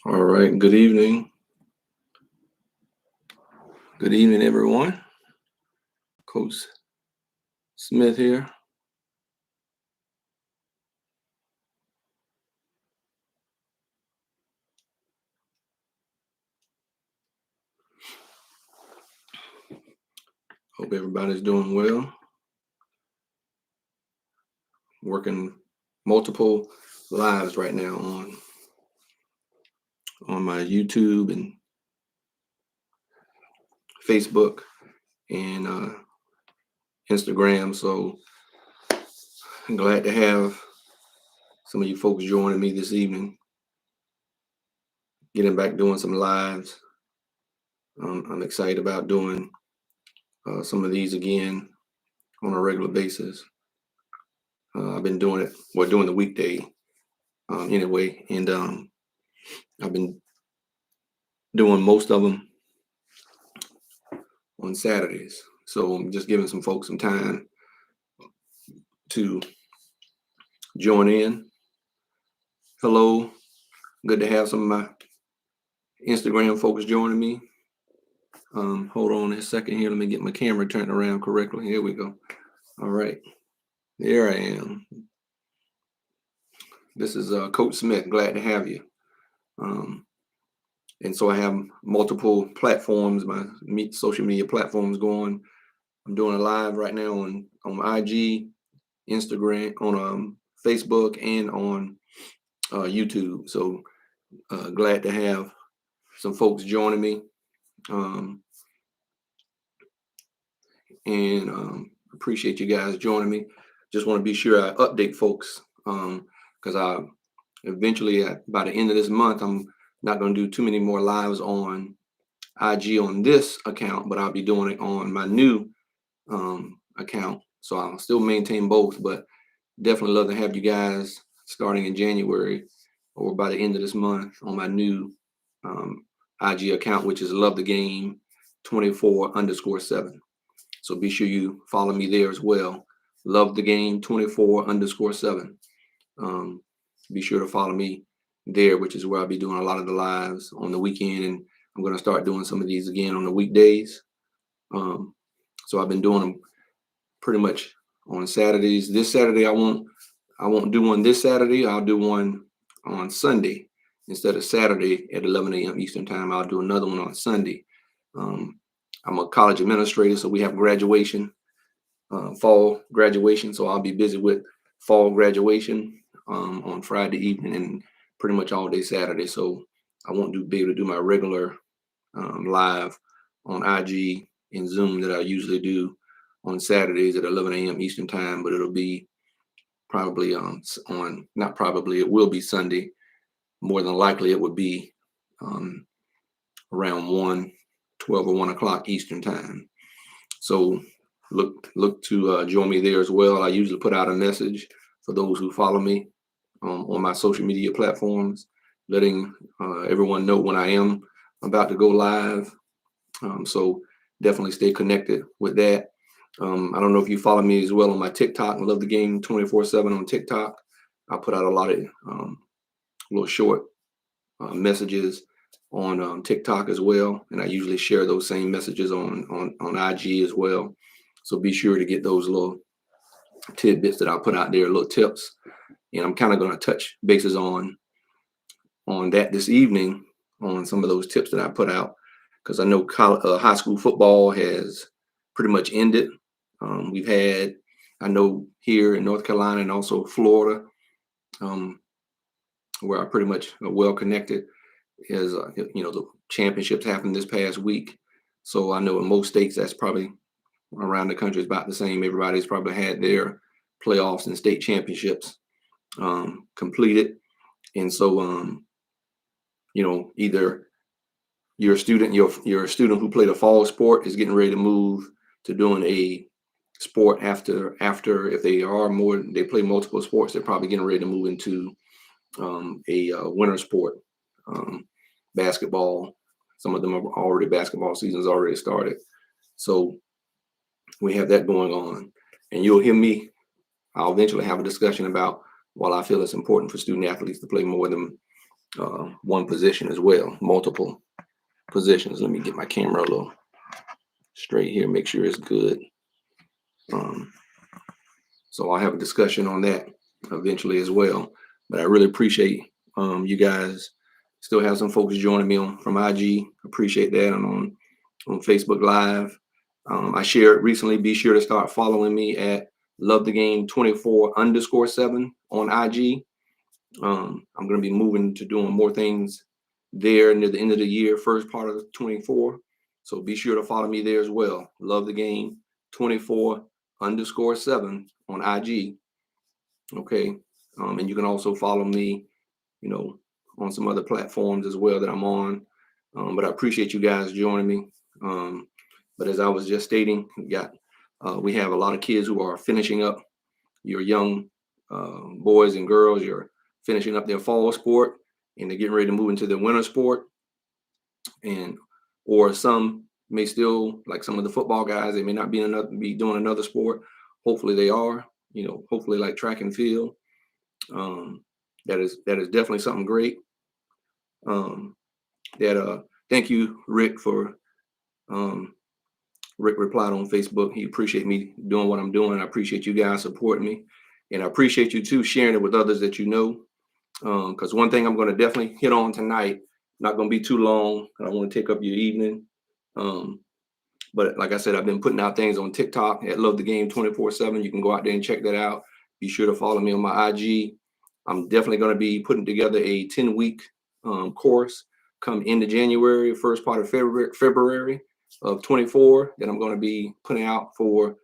All right, good evening. Good evening, everyone. Coach Smith here. Hope everybody's doing well. Working multiple lives right now on my YouTube and Facebook and Instagram. So I'm glad to have some of you folks joining me this evening. Getting back doing some lives. I'm excited about doing some of these again on a regular basis. I've been doing it, doing the weekday anyway, and I've been doing most of them on Saturdays. So I'm just giving some folks some time to join in. Hello, good to have some of my Instagram folks joining me. Hold on a second here. Let me get my camera turned around correctly. Here we go. All right, there I am. This is Coach Smith. Glad to have you. And so I have multiple platforms, my social media platforms going. I'm doing a live right now on IG, Instagram, on Facebook, and on YouTube. So glad to have some folks joining me. And appreciate you guys joining me. Just want to be sure I update folks because I eventually by the end of this month, I'm not going to do too many more lives on IG on this account, but I'll be doing it on my new account. So I'll still maintain both, but definitely love to have you guys starting in January or by the end of this month on my new IG account, which is Love the Game 24_7. So be sure you follow me there as well. Love the Game 24_7. Be sure to follow me there, which is where I'll be doing a lot of the lives on the weekend, and I'm going to start doing some of these again on the weekdays. So I've been doing them pretty much on Saturdays. This Saturday I won't do one this Saturday. I'll do one on Sunday instead of Saturday at 11 a.m. Eastern time. I'll do another one on Sunday. I'm a college administrator, so we have graduation, fall graduation. So I'll be busy with fall graduation on Friday evening and pretty much all day Saturday. So I won't be able to do my regular live on IG and Zoom that I usually do on Saturdays at 11 a.m. Eastern time, but it'll be probably not probably, it will be Sunday. More than likely it would be around 12 or 1 o'clock Eastern time. So look to join me there as well. I usually put out a message for those who follow me on my social media platforms, letting everyone know when I am about to go live. So definitely stay connected with that. I don't know if you follow me as well on my TikTok. I Love the Game 24/7 on TikTok. I put out a lot of little short messages on TikTok as well, and I usually share those same messages on IG as well. So be sure to get those little tidbits that I put out there, little tips. And I'm kind of going to touch bases on that this evening on some of those tips that I put out, because I know high school football has pretty much ended. We've had, I know here in North Carolina and also Florida, where I pretty much are well connected, is the championships happened this past week. So I know in most states that's probably around the country is about the same. Everybody's probably had their playoffs and state championships completed, and so either you're a student who played a fall sport is getting ready to move to doing a sport after if they play multiple sports, they're probably getting ready to move into a winter sport, basketball. Some of them are already, basketball season's already started. So we have that going on, and you'll hear me. I'll eventually have a discussion about, while I feel it's important for student athletes to play more than one position as well, multiple positions. Let me get my camera a little straight here, make sure it's good. Um, so I'll have a discussion on that eventually as well. But I really appreciate you guys. Still have some folks joining me on from IG. Appreciate that. I'm on Facebook Live. I shared recently. Be sure to start following me at Love the Game 24_7 on IG. I'm going to be moving to doing more things there near the end of the year, first part of 24. So be sure to follow me there as well. Love the Game 24_7 on IG. Okay. And you can also follow me, you know, on some other platforms as well that I'm on. But I appreciate you guys joining me. But as I was just stating, we have a lot of kids who are finishing up, your young boys and girls. You're finishing up their fall sport and they're getting ready to move into their winter sport. And or some may still, like some of the football guys, they may not be doing another sport. Hopefully they are, hopefully like track and field. That is definitely something great. Thank you, Rick, for Rick replied on Facebook. He appreciate me doing what I'm doing. I appreciate you guys supporting me, and I appreciate you too sharing it with others that you know. Because one thing I'm going to definitely hit on tonight, not going to be too long. I don't want to take up your evening. But like I said, I've been putting out things on TikTok at Love the Game 24/7. You can go out there and check that out. Be sure to follow me on my IG. I'm definitely going to be putting together a 10-week course come into January, first part of February of 24, that I'm going to be putting out for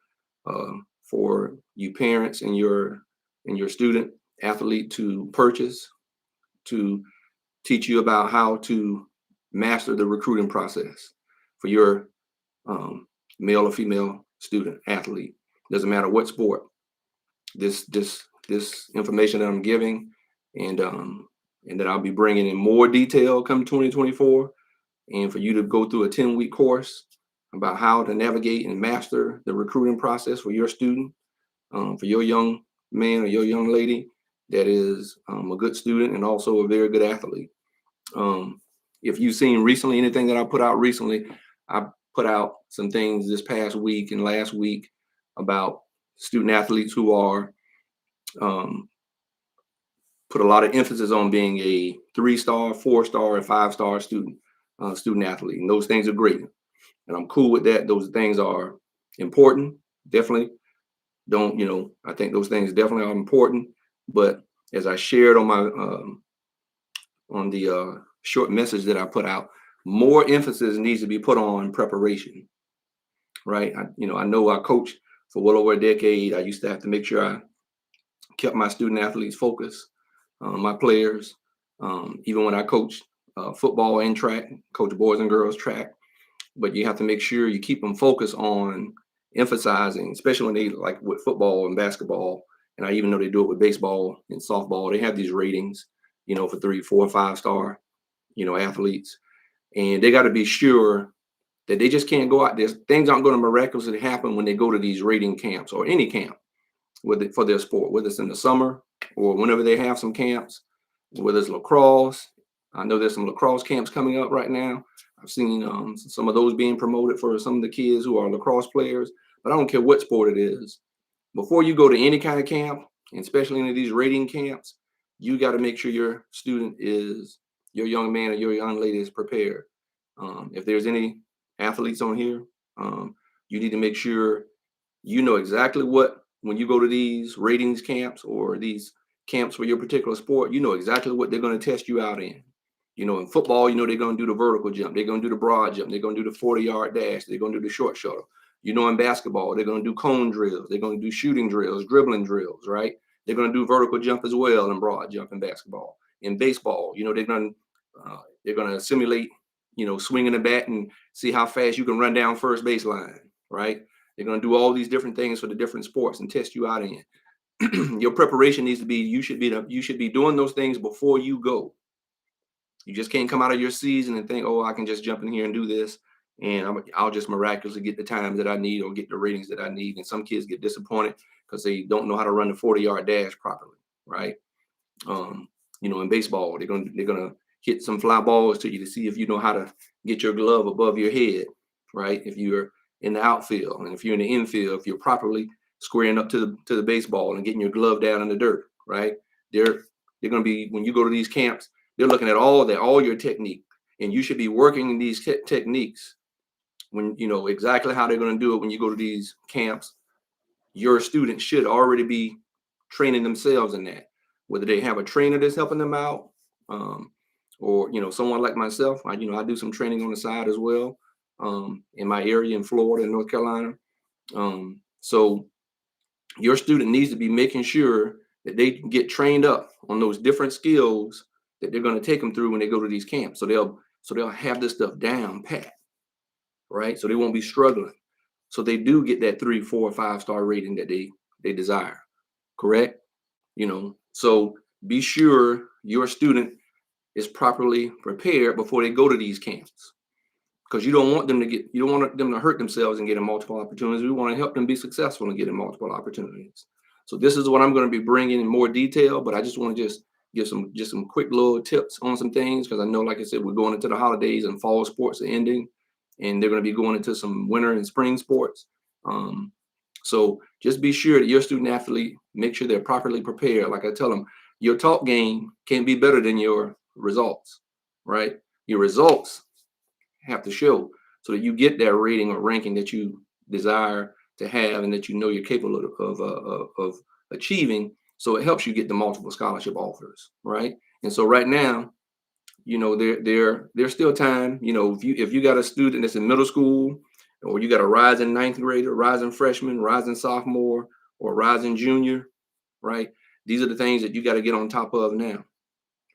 you parents and your student athlete to purchase, to teach you about how to master the recruiting process for your male or female student athlete. Doesn't matter what sport. This information that I'm giving, and that I'll be bringing in more detail come 2024, and for you to go through a 10-week course about how to navigate and master the recruiting process for your student, for your young man or your young lady that is a good student and also a very good athlete. If you've seen recently anything that I put out recently, I put out some things this past week and last week about student athletes who are put a lot of emphasis on being a 3-star, 4-star, and 5-star student athlete. And those things are great. And I'm cool with that. Those things are important. Definitely I think those things definitely are important. But as I shared on my on the short message that I put out, more emphasis needs to be put on preparation. Right. I know I coached for well over a decade. I used to have to make sure I kept my student athletes focused, my players. Even when I coached football and track, coach boys and girls track. But you have to make sure you keep them focused on emphasizing, especially when they, like with football and basketball, and I even know they do it with baseball and softball. They have these ratings, for 3, 4, 5-star, athletes, and they got to be sure that they just can't go out there. Things aren't going to miraculously happen when they go to these rating camps or any camp for their sport, whether it's in the summer or whenever they have some camps, whether it's lacrosse. I know there's some lacrosse camps coming up right now. I've seen some of those being promoted for some of the kids who are lacrosse players, but I don't care what sport it is. Before you go to any kind of camp, and especially into these rating camps, you got to make sure your young man or your young lady is prepared. If there's any athletes on here, you need to make sure you know exactly when you go to these ratings camps or these camps for your particular sport, you know exactly what they're going to test you out in. In football, they're going to do the vertical jump. They're going to do the broad jump. They're going to do the 40-yard dash. They're going to do the short shuttle. In basketball, they're going to do cone drills. They're going to do shooting drills, dribbling drills, right? They're going to do vertical jump as well and broad jump in basketball. In baseball, they're going to simulate, swinging the bat and see how fast you can run down first baseline, right? They're going to do all these different things for the different sports and test you out in. Your preparation needs to be, you should be doing those things before you go. You just can't come out of your season and think, oh, I can just jump in here and do this, and I'll just miraculously get the times that I need or get the ratings that I need. And some kids get disappointed because they don't know how to run the 40-yard dash properly, right? In baseball, they're gonna hit some fly balls to you to see if you know how to get your glove above your head, right? If you're in the outfield, and if you're in the infield, if you're properly squaring up to the baseball and getting your glove down in the dirt, right? They're gonna be, when you go to these camps, they're looking at all your technique, and you should be working in these techniques when you know exactly how they're going to do it. When you go to these camps, your students should already be training themselves in that, whether they have a trainer that's helping them out, um, or someone like myself. I do some training on the side as well, in my area in Florida and North Carolina. So your student needs to be making sure that they get trained up on those different skills that they're going to take them through when they go to these camps, so they'll have this stuff down pat, right? So they won't be struggling, so they do get that 3, 4, 5 star rating that they desire. Correct? So be sure your student is properly prepared before they go to these camps, because you don't want them to hurt themselves and getting multiple opportunities. We want to help them be successful in getting multiple opportunities. So this is what I'm going to be bringing in more detail, but I just want to just give some quick little tips on some things, because I know, like I said, we're going into the holidays and fall sports are ending, and they're going to be going into some winter and spring sports. Um, so just be sure that your student athlete, make sure they're properly prepared. Like I tell them, your talk game can be better than your results, right? Your results have to show, so that you get that rating or ranking that you desire to have, and that you're capable of achieving. So it helps you get the multiple scholarship offers, right? And so right now, there's still time. If you got a student that's in middle school, or you got a rising ninth grader, rising freshman, rising sophomore, or rising junior, right? These are the things that you got to get on top of now,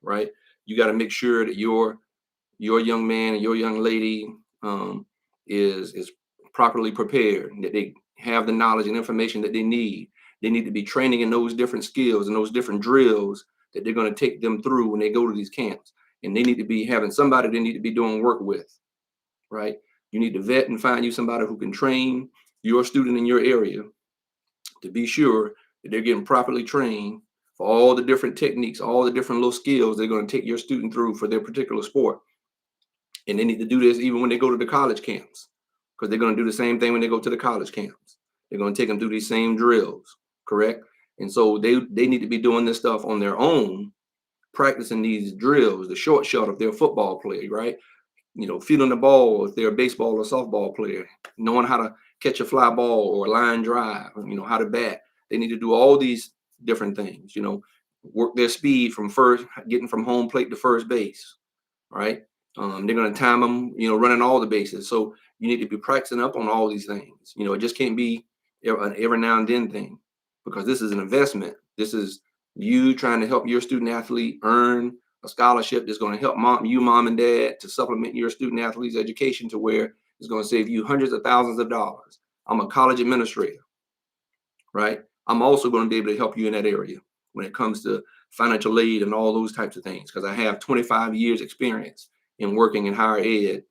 right? You got to make sure that your young man and your young lady, is properly prepared, that they have the knowledge and information that they need. They need to be training in those different skills and those different drills that they're going to take them through when they go to these camps. And they need to be having somebody they need to be doing work with, right? You need to vet and find you somebody who can train your student in your area, to be sure that they're getting properly trained for all the different techniques, all the different little skills they're going to take your student through for their particular sport. And they need to do this even when they go to the college camps, because they're going to do the same thing when they go to the college camps. They're going to take them through these same drills, correct? And so they need to be doing this stuff on their own, practicing these drills, the short shot if they're a football player, right? Feeling the ball if they're a baseball or softball player, knowing how to catch a fly ball or a line drive, how to bat. They need to do all these different things, work their speed from getting from home plate to first base, right? They're going to time them, running all the bases. So you need to be practicing up on all these things. It just can't be an every now and then thing, because this is an investment. This is you trying to help your student athlete earn a scholarship that's going to help mom and dad, to supplement your student athlete's education to where it's going to save you hundreds of thousands of dollars. I'm a college administrator, right? I'm also going to be able to help you in that area when it comes to financial aid and all those types of things, because I have 25 years experience in working in higher ed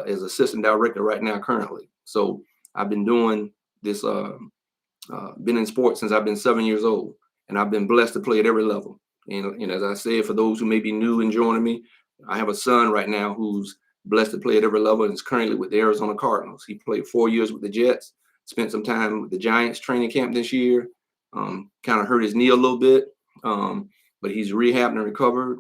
as assistant director right now currently. So I've been doing this, been in sports since I've been 7 years old, and I've been blessed to play at every level. And as I said, for those who may be new and joining me, I have a son right now who's blessed to play at every level and is currently with the Arizona Cardinals. He played 4 years with the Jets, spent some time with the Giants training camp this year, kind of hurt his knee a little bit, but he's rehabbed and recovered.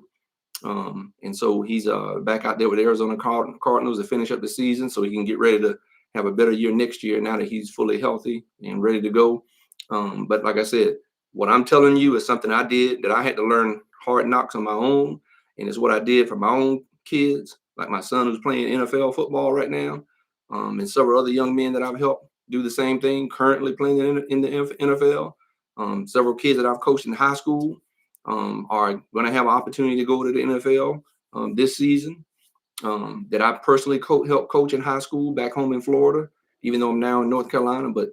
And so he's back out there with Arizona Cardinals to finish up the season, so he can get ready to have a better year next year now that he's fully healthy and ready to go. But like I said, what I'm telling you is something I did, that I had to learn hard knocks on my own, and it's what I did for my own kids, like my son who's playing NFL football right now, and several other young men that I've helped do the same thing, currently playing in the NFL. Several kids that I've coached in high school are going to have an opportunity to go to the NFL this season, that I personally helped coach in high school back home in Florida, even though I'm now in North Carolina. But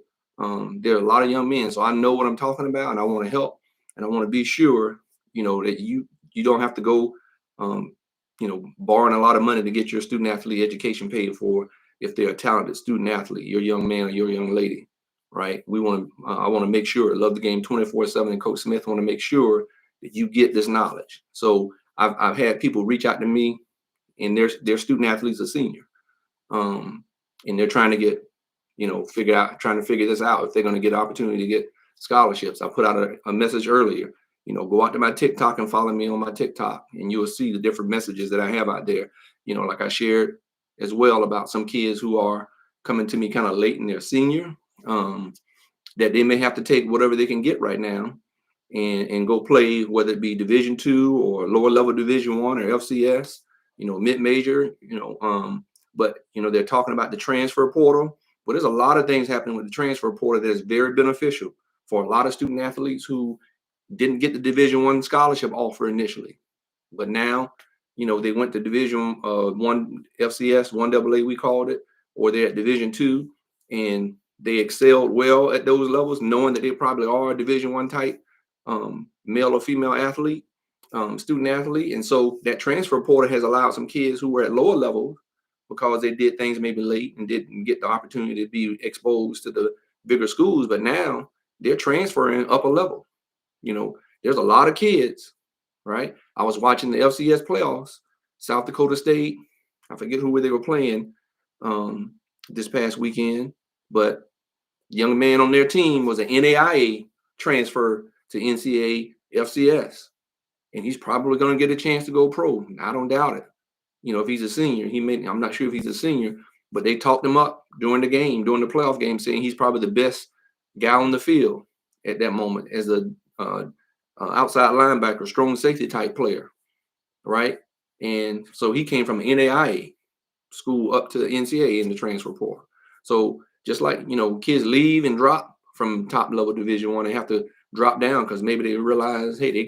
there are a lot of young men, so I know what I'm talking about, and I want to help, and I want to be sure, that you don't have to go, borrowing a lot of money to get your student athlete education paid for if they're a talented student athlete, your young man or your young lady, right? I want to make sure, love the game 24/7, and Coach Smith want to make sure that you get this knowledge. So I've had people reach out to me, and their student athletes are senior, um, and they're trying to get, trying to figure this out if they're going to get an opportunity to get scholarships. I put out a message earlier. Go out to my TikTok and follow me on my TikTok, and you will see the different messages that I have out there. Like I shared as well about some kids who are coming to me kind of late in their senior, that they may have to take whatever they can get right now and go play, whether it be Division II or lower level Division I or FCS, mid major, but they're talking about the transfer portal. But there's a lot of things happening with the transfer portal that is very beneficial for a lot of student athletes who didn't get the Division I scholarship offer initially, but now, they went to Division I FCS, 1AA we called it, or they're at Division II, and they excelled well at those levels, knowing that they probably are a Division I type male or female athlete, student athlete. And so that transfer portal has allowed some kids who were at lower levels, because they did things maybe late and didn't get the opportunity to be exposed to the bigger schools, but now they're transferring up a level. There's a lot of kids, right? I was watching the FCS playoffs, South Dakota State. I forget who they were playing this past weekend, but young man on their team was an NAIA transfer to NCAA FCS, and he's probably going to get a chance to go pro. I don't doubt it. If he's a senior, I'm not sure if he's a senior, but they talked him up during the playoff game, saying he's probably the best guy on the field at that moment as a outside linebacker, strong safety type player, right? And so he came from NAIA school up to the NCAA in the transfer portal. So just like, kids leave and drop from top level Division I, they have to drop down because maybe they realize, hey, they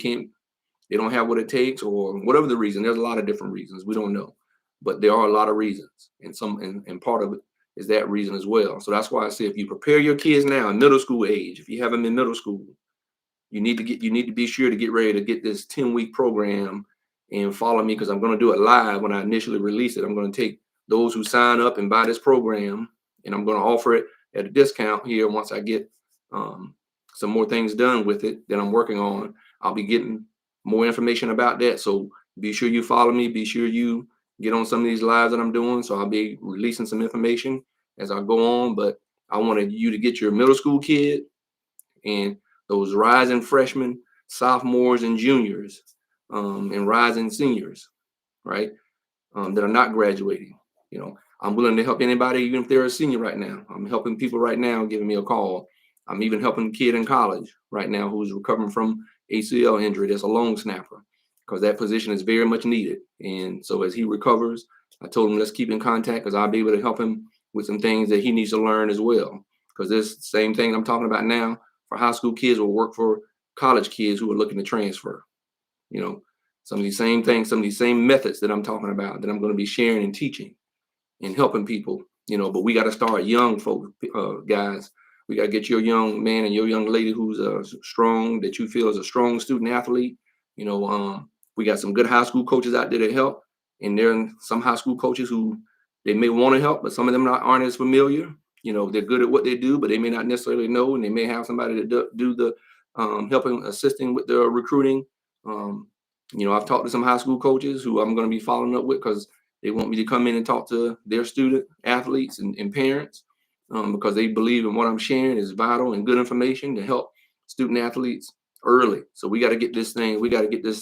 don't have what it takes, or whatever the reason. There's a lot of different reasons. We don't know, but there are a lot of reasons, and part of it is that reason as well. So that's why I say, if you prepare your kids now in middle school age, if you have them in middle school, you need to be sure to get ready to get this 10-week program and follow me, because I'm going to do it live when I initially release it. I'm going to take those who sign up and buy this program, and I'm going to offer it at a discount here once I get some more things done with it that I'm working on. I'll be getting more information about that. So be sure you follow me. Be sure you get on some of these lives that I'm doing. So I'll be releasing some information as I go on. But I wanted you to get your middle school kid and those rising freshmen, sophomores, and juniors, and rising seniors, right, that are not graduating. I'm willing to help anybody, even if they're a senior right now. I'm helping people right now, giving me a call. I'm even helping a kid in college right now who's recovering from ACL injury. That's a long snapper, because that position is very much needed. And so as he recovers, I told him, let's keep in contact, because I'll be able to help him with some things that he needs to learn as well. Because this same thing I'm talking about now for high school kids will work for college kids who are looking to transfer. Some of these same things, some of these same methods that I'm talking about, that I'm going to be sharing and teaching and helping people, but we got to start young, folks, guys. We got to get your young man and your young lady who's strong, that you feel is a strong student athlete. We got some good high school coaches out there to help, and there are some high school coaches who they may want to help, but some of them aren't as familiar. They're good at what they do, but they may not necessarily know, and they may have somebody to do the helping, assisting with the recruiting. I've talked to some high school coaches who I'm going to be following up with, because they want me to come in and talk to their student athletes and parents, because they believe in what I'm sharing is vital and good information to help student athletes early. So we got to get this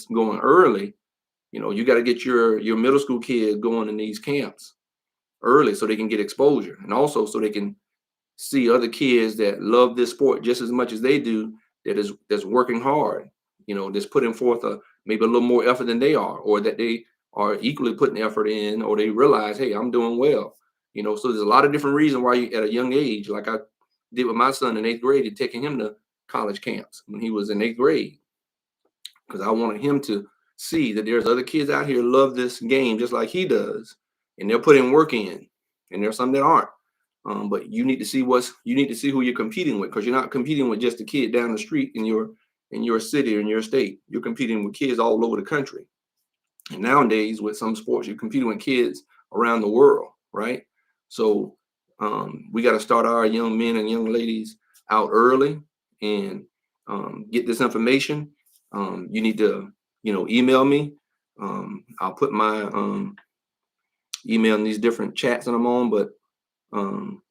going early. You got to get your middle school kids going in these camps early, so they can get exposure, and also so they can see other kids that love this sport just as much as they do, that's working hard, that's putting forth maybe a little more effort than they are, or that they are equally putting effort in, or they realize, hey, I'm doing well. So there's a lot of different reasons why you, at a young age, like I did with my son in 8th grade, and taking him to college camps when he was in 8th grade, because I wanted him to see that there's other kids out here who love this game just like he does, and they're putting work in, and there's some that aren't. But you need to see who you're competing with, because you're not competing with just a kid down the street in your city or in your state. You're competing with kids all over the country. And nowadays, with some sports, you're competing with kids around the world, right? So we got to start our young men and young ladies out early, and get this information. You need to, email me. I'll put my email in these different chats that I'm on, but um,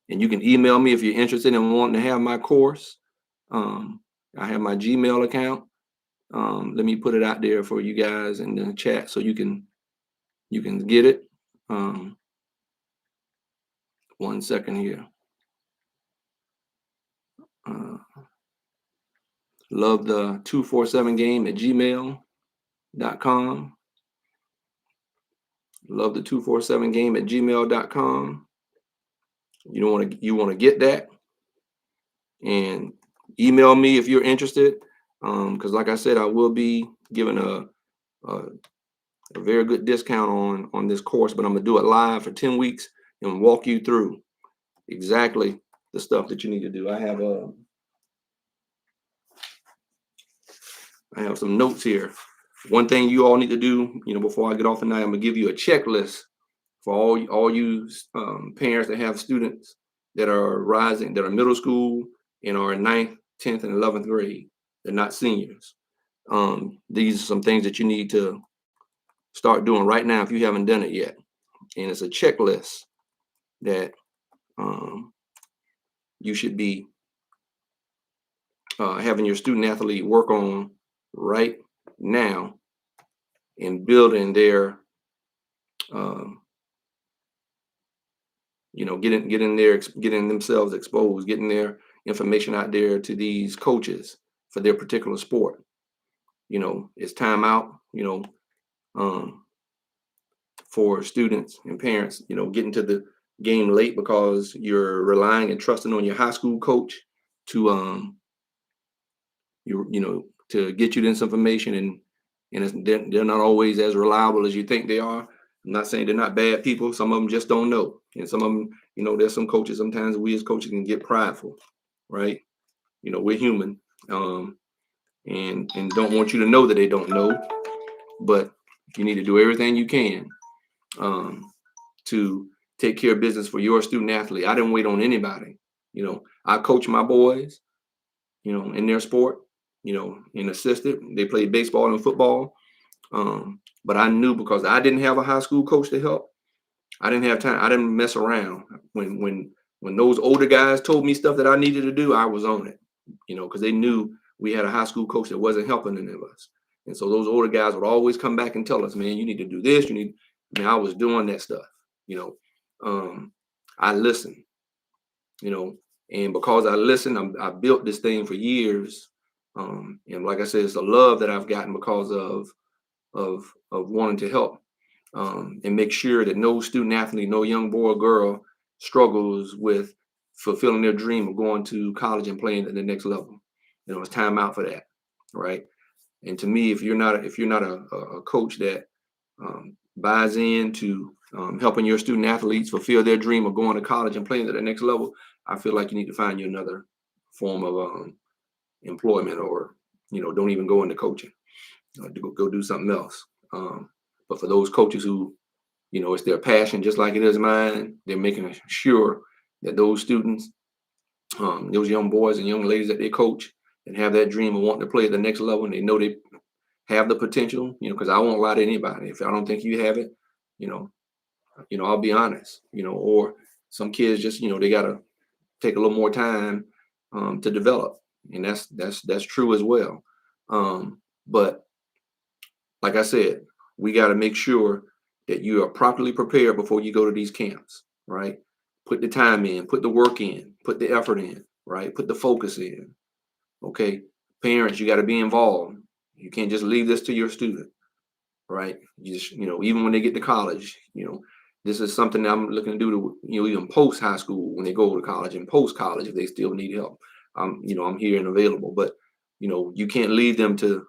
and you can email me if you're interested in wanting to have my course. Um, I have my Gmail account. Let me put it out there for you guys in the chat so you can get it. Um, 1 second here. Uh, love the 247 game at gmail.com. Love the 247 game at gmail.com. You want to get that and email me if you're interested. Because like I said, I will be giving a very good discount on this course, but I'm gonna do it live for 10 weeks and walk you through exactly the stuff that you need to do. I have some notes here. One thing you all need to do, before I get off tonight, I'm gonna give you a checklist for all you parents that have students that are rising, that are middle school and are in ninth, 10th, and 11th grade. They're not seniors. These are some things that you need to start doing right now if you haven't done it yet. And it's a checklist that um, you should be having your student athlete work on right now in building their, um, getting themselves exposed, getting their information out there to these coaches for their particular sport. It's time out, um, for students and parents, getting to the game late because you're relying and trusting on your high school coach to to get you this information, and they're not always as reliable as you think they are. I'm not saying they're not bad people. Some of them just don't know, and some of them, there's some coaches. Sometimes we as coaches can get prideful, right? We're human, and don't want you to know that they don't know, but you need to do everything you can um, to take care of business for your student athlete. I didn't wait on anybody. I coach my boys, in their sport, and assisted. They played baseball and football. But I knew because I didn't have a high school coach to help. I didn't have time. I didn't mess around. When those older guys told me stuff that I needed to do, I was on it. Because they knew we had a high school coach that wasn't helping any of us. And so those older guys would always come back and tell us, man, you need to do this. I was doing that stuff. You know, I listened. You know, and because I listened, I built this thing for years. And like I said, it's a love that I've gotten because of wanting to help and make sure that no student athlete, no young boy or girl struggles with fulfilling their dream of going to college and playing at the next level. It's time out for that, right? And to me, if you're not a coach that buys into helping your student athletes fulfill their dream of going to college and playing at the next level, I feel like you need to find you another form of employment, or don't even go into coaching. Go do something else. But for those coaches who, it's their passion, just like it is mine, they're making sure that those students, those young boys and young ladies that they coach and have that dream of wanting to play at the next level, and they know they have the potential, because I won't lie to anybody. If I don't think you have it, you know, I'll be honest, or some kids just, they gotta take a little more time to develop. And that's true as well. But like I said, we got to make sure that you are properly prepared before you go to these camps, right? Put the time in, put the work in, put the effort in, right? Put the focus in. Okay. Parents, you got to be involved. You can't just leave this to your student, right? You just, even when they get to college, this is something that I'm looking to do to, even post high school when they go to college, and post college if they still need help. I'm here and available, but you can't leave them to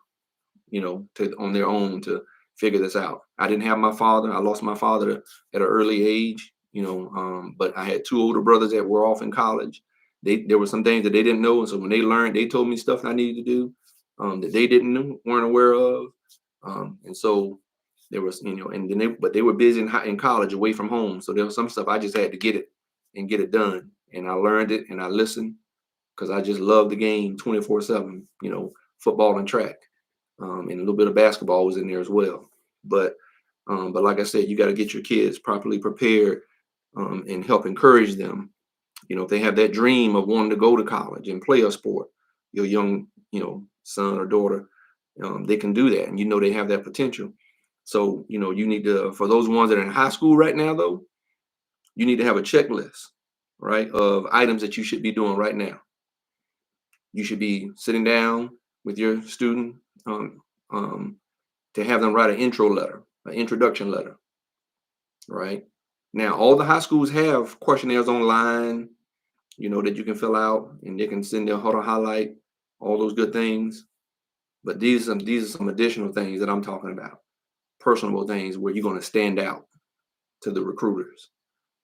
on their own to figure this out. I didn't have my father. I lost my father at an early age, but I had two older brothers that were off in college. There were some things that they didn't know. And so when they learned, they told me stuff I needed to do that they weren't aware of. And so there was, and then but they were busy in college away from home. So there was some stuff I just had to get it done. And I learned it and I listened because I just love the game 24/7, football and track, and a little bit of basketball was in there as well. But like I said, you got to get your kids properly prepared, and help encourage them. If they have that dream of wanting to go to college and play a sport, your young, son or daughter, they can do that, and they have that potential. So you need to, for those ones that are in high school right now, though, you need to have a checklist, right, of items that you should be doing right now. You should be sitting down with your student, um, um, to have them write an intro letter, an introduction letter, right? Now, all the high schools have questionnaires online, that you can fill out, and they can send their how to highlight all those good things. But these are some additional things that I'm talking about, personable things where you're going to stand out to the recruiters,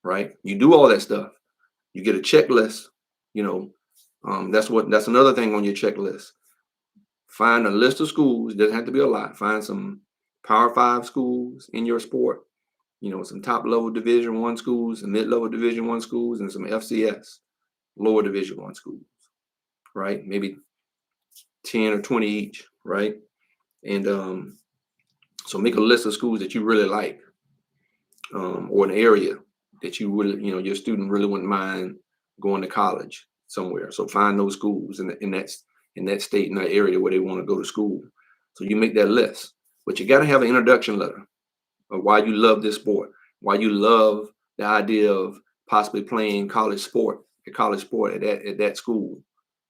right? You do all that stuff. You get a checklist. You know, that's another thing on your checklist. Find a list of schools. It doesn't have to be a lot. Find some Power Five schools in your sport. Some top level Division I schools, and mid level Division I schools, and some FCS lower Division I schools. Right? Maybe 10 or 20 each. Right? And so make a list of schools that you really like, or an area that you really, your student really wouldn't mind going to college somewhere. So find those schools in that state, in that area where they want to go to school. So you make that list, but you got to have an introduction letter of why you love this sport, why you love the idea of possibly playing college sport at that school,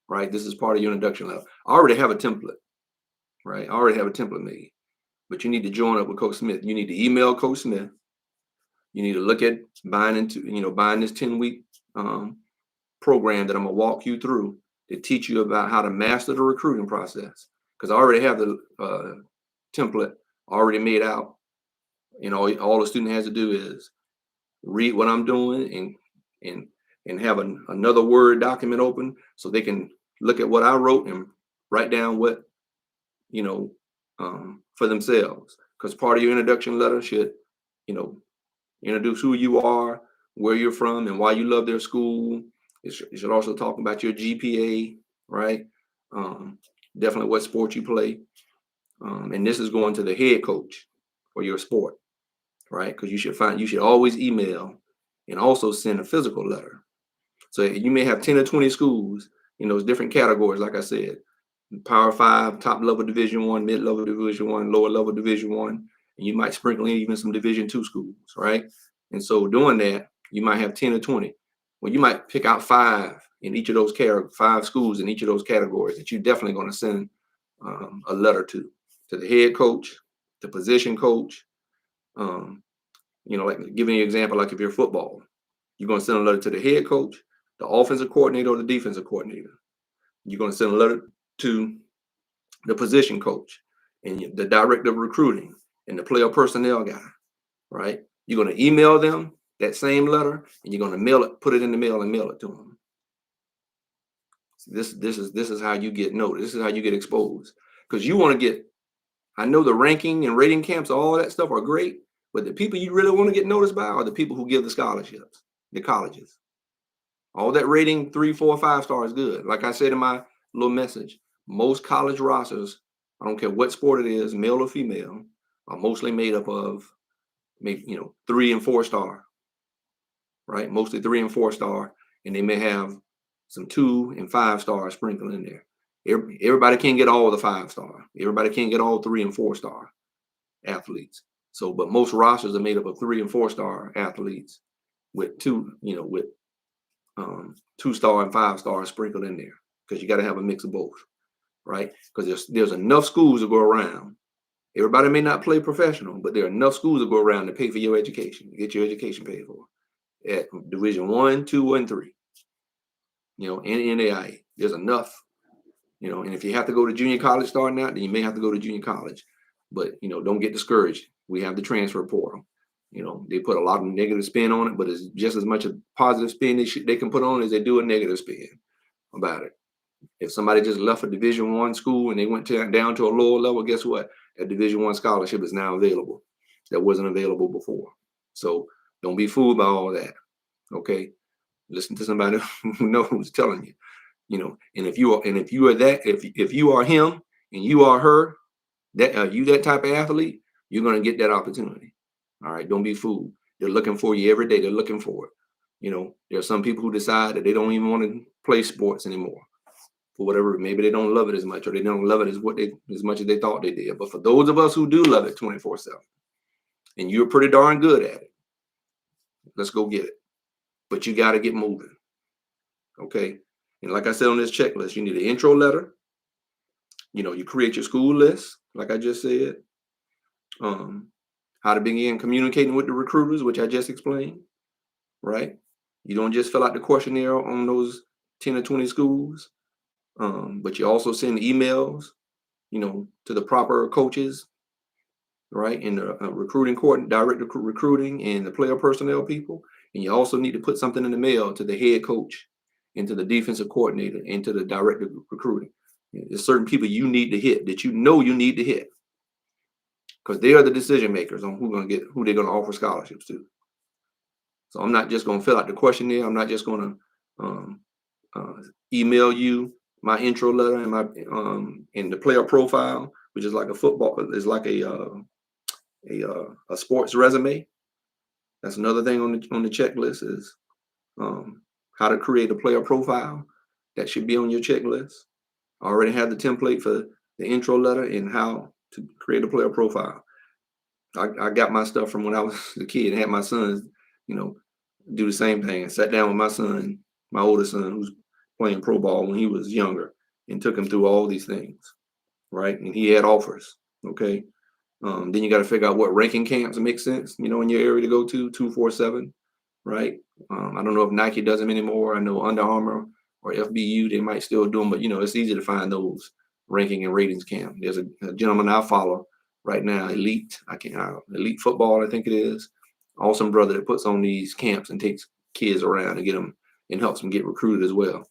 right? This is part of your introduction letter. I already have a template, right? I already have a template made, but you need to join up with Coach Smith. You need to email Coach Smith. You need to look at buying this 10-week program that I'm gonna walk you through to teach you about how to master the recruiting process. Because I already have the template already made out. All the student has to do is read what I'm doing, and have another Word document open so they can look at what I wrote and write down what for themselves. Because part of your introduction letter should introduce who you are, where you're from, and why you love their school. It should also talk about your GPA, right? Definitely what sport you play. And this is going to the head coach for your sport, right? Because you should always email and also send a physical letter. So you may have 10 or 20 schools, it's different categories, like I said. Power Five, top level Division I, mid level Division I, lower level Division I, and you might sprinkle in even some Division II schools, right? And so doing that, you might have 10 or 20. Well, you might pick out five in each of those five schools in each of those categories that you're definitely going to send a letter to the head coach, the position coach. Like giving you an example, like if you're football, you're going to send a letter to the head coach, the offensive coordinator, or the defensive coordinator. You're going to send a letter to the position coach and the director of recruiting and the player personnel guy, right? You're going to email them that same letter, and you're going to mail it, put it in the mail, and mail it to them. This is how you get noticed. This is how you get exposed, because you want to get. I know the ranking and rating camps, all that stuff are great, but the people you really want to get noticed by are the people who give the scholarships, the colleges. All that rating 3, 4, 5 star is good. Like I said in my little message, most college rosters, I don't care what sport it is, male or female, are mostly made up of maybe 3 and 4 star, right? Mostly 3 and 4 star, and they may have some 2 and 5 stars sprinkled in there. Everybody can't get all the 5 star. Everybody can't get all 3 and 4 star athletes. So, but most rosters are made up of 3 and 4 star athletes with 2 star and 5 stars sprinkled in there, because you got to have a mix of both, right? Because there's enough schools to go around. Everybody may not play professional, but there are enough schools to go around to pay for your education, get your education paid for at Division I, II, and III. And NAIA, there's enough. And if you have to go to junior college starting out, then you may have to go to junior college. But don't get discouraged. We have the transfer portal. They put a lot of negative spin on it, but it's just as much a positive spin they can put on as they do a negative spin about it. If somebody just left a Division I school and they went down to a lower level, guess what? A Division I scholarship is now available. That wasn't available before. So don't be fooled by all that. Okay, listen to somebody who knows who's telling you. And if you are him and you are her, that type of athlete, you're going to get that opportunity. All right, don't be fooled. They're looking for you every day. They're looking for it. There are some people who decide that they don't even want to play sports anymore for whatever. Maybe they don't love it as much, or they don't love it as much as they thought they did. But for those of us who do love it 24/7, and you're pretty darn good at it, let's go get it. But you got to get moving. Okay. And like I said on this checklist, you need an intro letter. You create your school list, like I just said. How to begin communicating with the recruiters, which I just explained, right? You don't just fill out the questionnaire on those 10 or 20 schools, but you also send emails, to the proper coaches, right? And the recruiting court, direct recruiting, and the player personnel people. And you also need to put something in the mail to the head coach and to the defensive coordinator and to the director of recruiting. There's certain people you need to hit that you need to hit, because they are the decision makers on who they're going to offer scholarships to. So I'm not just going to fill out the questionnaire. I'm not just going to email you my intro letter and my and the player profile, which is like a sports resume. That's another thing on the checklist is how to create a player profile. That should be on your checklist. I already have the template for the intro letter and how to create a player profile. I got my stuff from when I was a kid and had my sons, do the same thing. I sat down with my son, my oldest son, who's playing pro ball when he was younger, and took him through all these things, right? And he had offers, okay? Then you got to figure out what ranking camps make sense, in your area to go to, 247, right? I don't know if Nike does them anymore. I know Under Armour or FBU, they might still do them, but, it's easy to find those ranking and ratings camp. There's a gentleman I follow right now, Elite Football, I think it is. Awesome brother that puts on these camps and takes kids around and get them and helps them get recruited as well.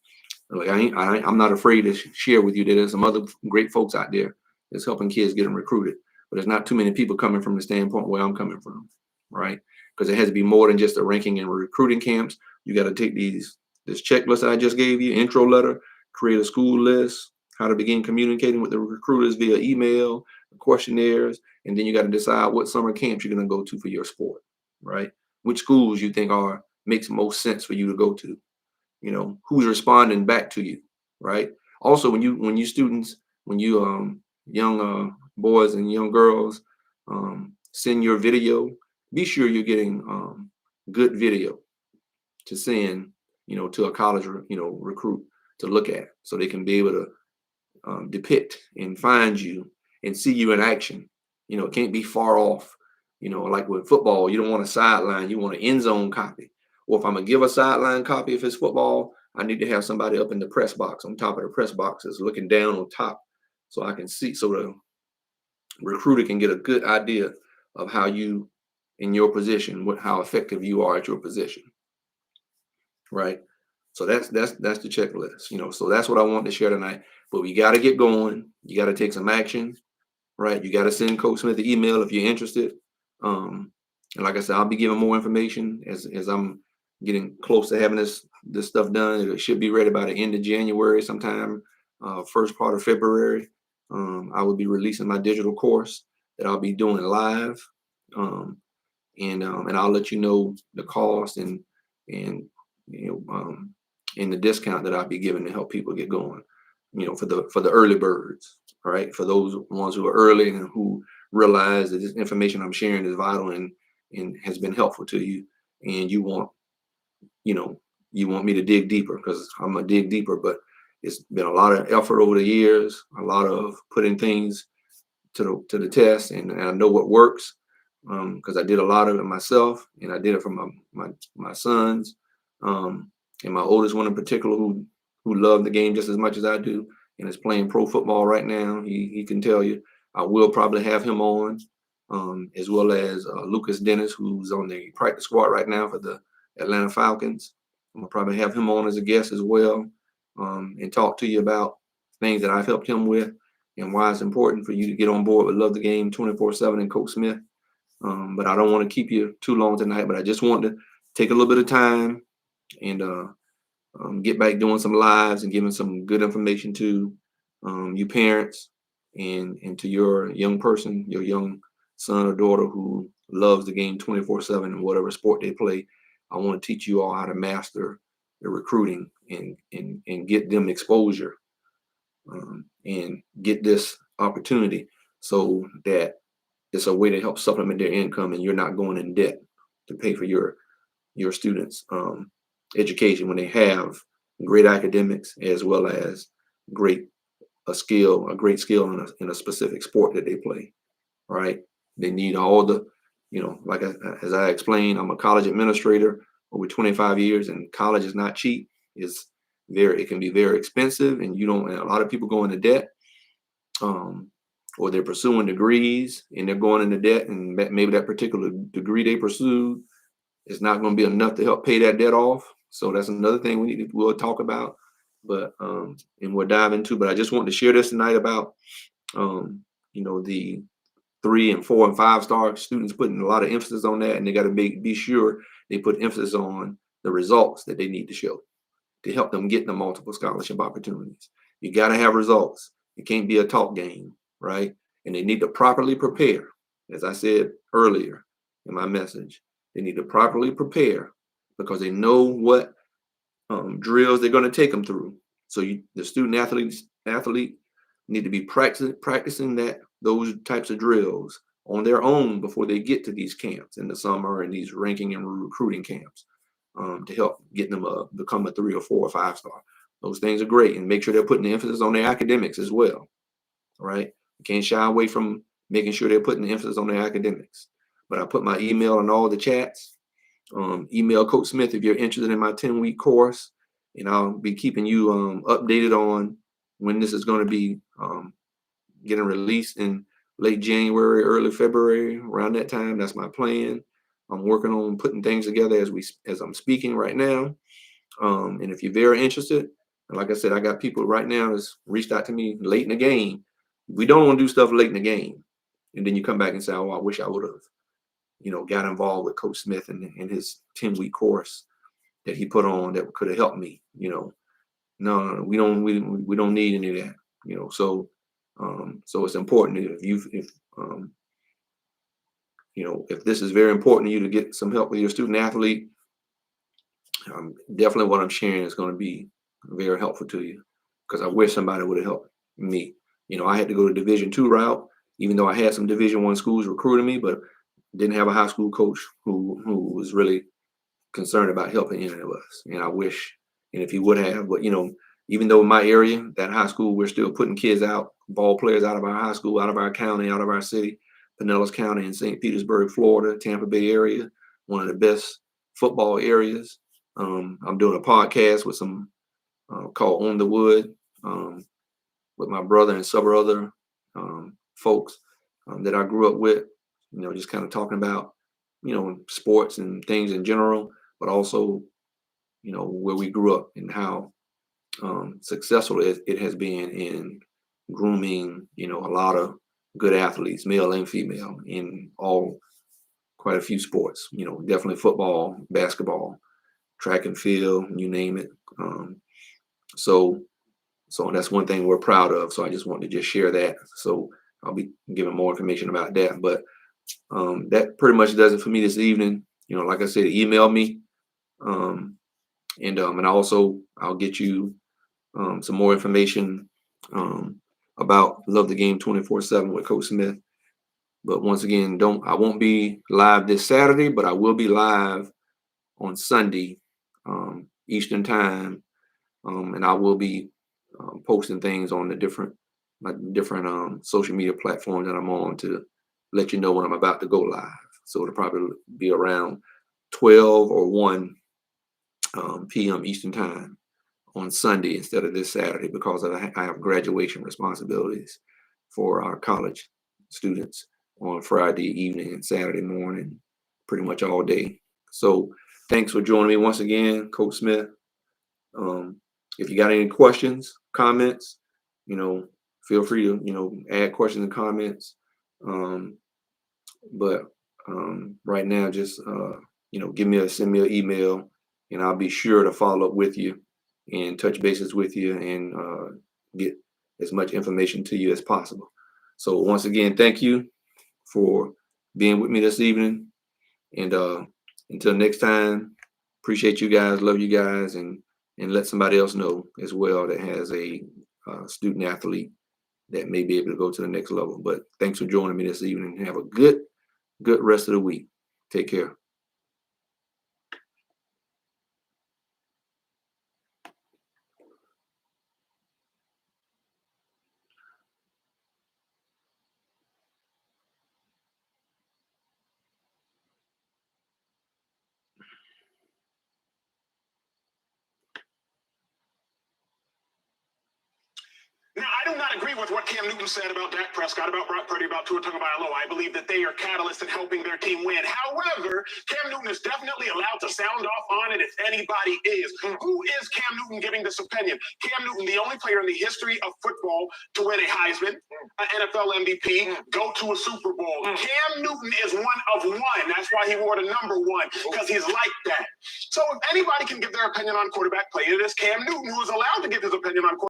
Like I'm not afraid to share with you that there's some other great folks out there that's helping kids get them recruited, but there's not too many people coming from the standpoint where I'm coming from, right? Because it has to be more than just the ranking and recruiting camps. You got to take this checklist I just gave you, intro letter, create a school list, how to begin communicating with the recruiters via email, questionnaires, and then you got to decide what summer camps you're going to go to for your sport, right? Which schools you think makes most sense for you to go to. Who's responding back to you, right? Also, when you students, when you young boys and young girls send your video, be sure you're getting good video to send, to a college, recruit to look at, so they can be able to depict and find you and see you in action. It can't be far off. Like with football, you don't want a sideline, you want an end zone copy. Or if I'm gonna give a sideline copy, if it's football, I need to have somebody up in the press box, on top of the press boxes, looking down on top, so I can see, so the recruiter can get a good idea of how you, in your position, how effective you are at your position, right? So that's the checklist. So that's what I want to share tonight. But we got to get going. You got to take some action, right? You got to send Coach Smith the email if you're interested. And like I said, I'll be giving more information as I'm getting close to having this stuff done. It should be ready by the end of January, sometime first part of February. I will be releasing my digital course that I'll be doing live, and I'll let you know the cost and and the discount that I'll be giving to help people get going. For the early birds, right? For those ones who are early and who realize that this information I'm sharing is vital and has been helpful to you, and you want me to dig deeper, because I'm gonna dig deeper. But it's been a lot of effort over the years, a lot of putting things to the test, and I know what works, because I did a lot of it myself, and I did it for my sons, and my oldest one in particular, who loved the game just as much as I do and is playing pro football right now. He can tell you. I will probably have him on, as well as Lucas Dennis, who's on the practice squad right now for the Atlanta Falcons. I'm gonna probably have him on as a guest as well, and talk to you about things that I've helped him with and why it's important for you to get on board with Love the Game 24/7 and Coach Smith. But I don't want to keep you too long tonight, but I just want to take a little bit of time and get back doing some lives and giving some good information to you parents and to your young person, your young son or daughter who loves the game 24/7 in whatever sport they play, I want to teach you all how to master the recruiting and get them exposure, and get this opportunity so that it's a way to help supplement their income and you're not going in debt to pay for your students' education when they have great academics as well as great a great skill in a specific sport that they play. Right? They need all the, like as I explained, I'm a college administrator over 25 years, and college is not cheap. It's it can be very expensive, and and a lot of people go into debt, um, or they're pursuing degrees and they're going into debt, and maybe that particular degree they pursued is not going to be enough to help pay that debt off. So that's another thing we'll talk about, but and we'll dive into. But I just wanted to share this tonight about the 3 and 4 and 5 star students, putting a lot of emphasis on that, and they got to be sure they put emphasis on the results that they need to show to help them get the multiple scholarship opportunities. You got to have results. It can't be a talk game, right? And they need to properly prepare. As I said earlier in my message, they need to properly prepare because they know what drills they're going to take them through. So the student athlete need to be practicing those types of drills on their own before they get to these camps in the summer and these ranking and recruiting camps, to help get them become a 3 or 4 or 5 star. Those things are great, and make sure they're putting the emphasis on their academics as well. Right? You can't shy away from making sure they're putting the emphasis on their academics. But I put my email in all the chats. Email Coach Smith if you're interested in my 10-week course, and I'll be keeping you updated on when this is going to be getting released in late January, early February, around that time. That's my plan. I'm working on putting things together as I'm speaking right now. And if you're very interested, and like I said, I got people right now that's reached out to me late in the game. We don't want to do stuff late in the game, and then you come back and say, "Oh, I wish I would have." Got involved with Coach Smith and his 10-week course that he put on that could have helped me. No, we don't need any of that. So it's important if this is very important to you to get some help with your student athlete, definitely what I'm sharing is going to be very helpful to you, because I wish somebody would have helped me. I had to go to Division II route, even though I had some Division I schools recruiting me, but didn't have a high school coach who was really concerned about helping any of us. And I wish, and if he would have, but even though in my area, that high school, we're still putting kids out, ball players out of our high school, out of our county, out of our city, Pinellas County in St. Petersburg, Florida, Tampa Bay area, one of the best football areas. I'm doing a podcast with some called On the Wood, with my brother and several other folks that I grew up with, just kind of talking about, sports and things in general, but also, where we grew up and how successful it has been in grooming, a lot of good athletes, male and female, in quite a few sports, definitely football, basketball, track and field, you name it. So that's one thing we're proud of. So I just wanted to just share that. So I'll be giving more information about that. But that pretty much does it for me this evening. Like I said, email me. And also I'll get you some more information about Love the Game 24/7 with Coach Smith. But once again, I won't be live this Saturday, but I will be live on Sunday, Eastern time. And I will be posting things on the different social media platforms that I'm on to let you know when I'm about to go live. So it'll probably be around 12 or 1 p.m. Eastern time on Sunday instead of this Saturday, because I have graduation responsibilities for our college students on Friday evening and Saturday morning, pretty much all day. So thanks for joining me once again, Coach Smith. If you got any questions, comments, feel free to, add questions and comments. But right now, just, send me an email, and I'll be sure to follow up with you and touch bases with you and get as much information to you as possible. So once again, thank you for being with me this evening. And until next time, appreciate you guys, love you guys, and let somebody else know as well that has a student athlete that may be able to go to the next level. But thanks for joining me this evening. Have a good rest of the week. Take care. Now, I do not agree with what Cam Newton said about Dak Prescott, about Brock Purdy, about Tua Tagovailoa. I believe that they are catalysts in helping their team win. However, Cam Newton is definitely allowed to sound off on it if anybody is. Who is Cam Newton giving this opinion? Cam Newton, the only player in the history of football to win a Heisman, an NFL MVP, go to a Super Bowl. Cam Newton is one of one. That's why he wore the number one, because he's like that. So if anybody can give their opinion on quarterback play, it is Cam Newton, who is allowed to give his opinion on quarterback.